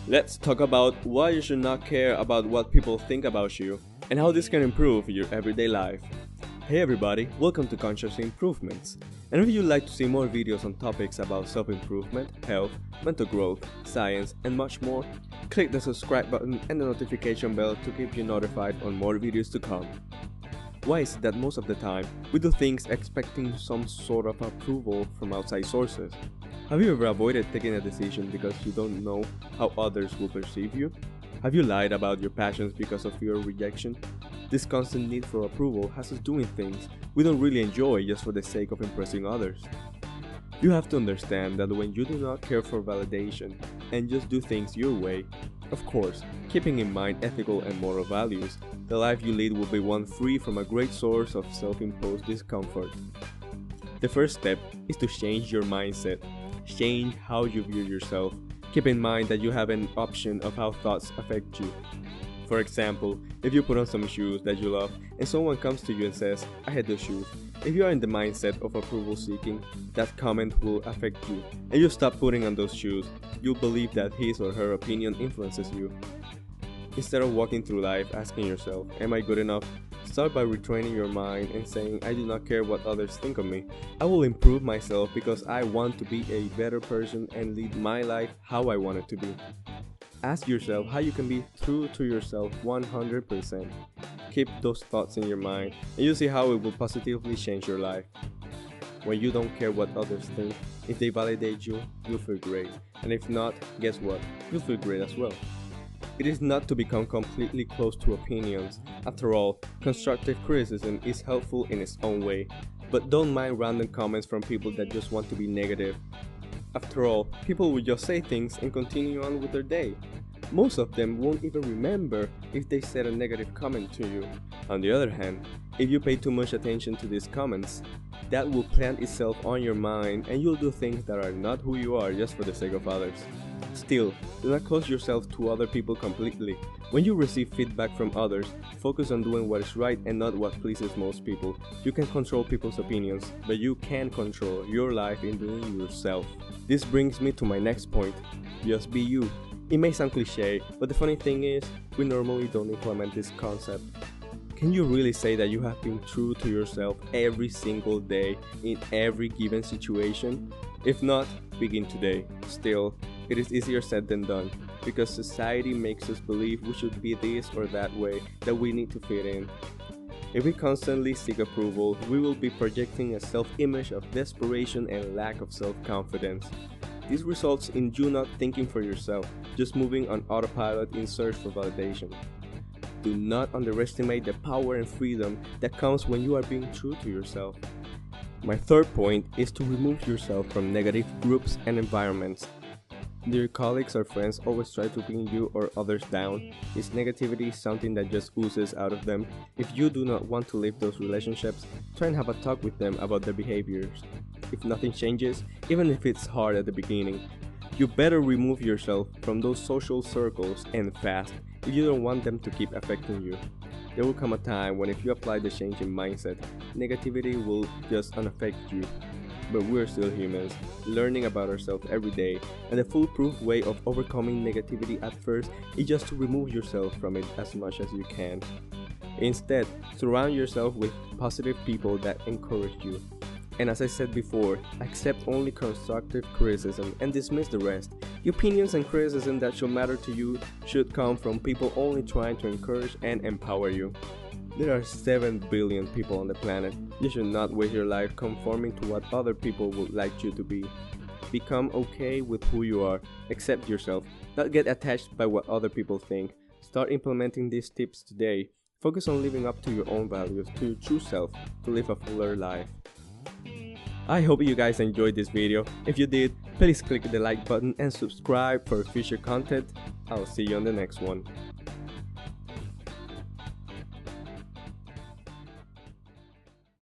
Let's talk about why you should not care about what people think about you and how this can improve your everyday life. Hey everybody, welcome to Conscious Improvements. And if you'd like to see more videos on topics about self-improvement, health, mental growth, science, and much more, click the subscribe button and the notification bell to keep you notified on more videos to come. Why is it that most of the time we do things expecting some sort of approval from outside sources? Have you ever avoided taking a decision because you don't know how others will perceive you? Have you lied about your passions because of fear of rejection? This constant need for approval has us doing things we don't really enjoy just for the sake of impressing others. You have to understand that when you do not care for validation and just do things your way, of course, keeping in mind ethical and moral values, the life you lead will be one free from a great source of self-imposed discomfort. The first step is to change your mindset. Change how you view yourself. Keep in mind that you have an option of how thoughts affect you. For example, if you put on some shoes that you love and someone comes to you and says, "I hate those shoes," if you are in the mindset of approval seeking, that comment will affect you, and you stop putting on those shoes. You'll believe that his or her opinion influences you. Instead of walking through life asking yourself, "Am I good enough?" start by retraining your mind and saying, "I do not care what others think of me. I will improve myself because I want to be a better person and lead my life how I want it to be." Ask yourself how you can be true to yourself 100%. Keep those thoughts in your mind and you'll see how it will positively change your life. When you don't care what others think, if they validate you, you'll feel great. And if not, guess what? You'll feel great as well. It is not to become completely closed to opinions. After all, constructive criticism is helpful in its own way. But don't mind random comments from people that just want to be negative. After all, people will just say things and continue on with their day. Most of them won't even remember if they said a negative comment to you. On the other hand, if you pay too much attention to these comments, that will plant itself on your mind and you'll do things that are not who you are just for the sake of others. Still, do not close yourself to other people completely. When you receive feedback from others, focus on doing what is right and not what pleases most people. You can control people's opinions, but you can control your life in being yourself. This brings me to my next point. Just be you. It may sound cliche, but the funny thing is, we normally don't implement this concept. Can you really say that you have been true to yourself every single day in every given situation? If not, begin today. Still, it is easier said than done, because society makes us believe we should be this or that way, that we need to fit in. If we constantly seek approval, we will be projecting a self-image of desperation and lack of self-confidence. This results in you not thinking for yourself, just moving on autopilot in search for validation. Do not underestimate the power and freedom that comes when you are being true to yourself. My third point is to remove yourself from negative groups and environments. Do your colleagues or friends always try to bring you or others down? Is negativity something that just oozes out of them? If you do not want to leave those relationships, try and have a talk with them about their behaviors. If nothing changes, even if it's hard at the beginning, you better remove yourself from those social circles and fast if you don't want them to keep affecting you. There will come a time when if you apply the change in mindset, negativity will just unaffect you. But we're still humans, learning about ourselves every day, and the foolproof way of overcoming negativity at first is just to remove yourself from it as much as you can. Instead, surround yourself with positive people that encourage you. And as I said before, accept only constructive criticism and dismiss the rest. The opinions and criticism that should matter to you should come from people only trying to encourage and empower you. There are 7 billion people on the planet. You should not waste your life conforming to what other people would like you to be. Become okay with who you are. Accept yourself. Don't get attached by what other people think. Start implementing these tips today. Focus on living up to your own values, to your true self, to live a fuller life. I hope you guys enjoyed this video. If you did, please click the like button and subscribe for future content. I'll see you on the next one.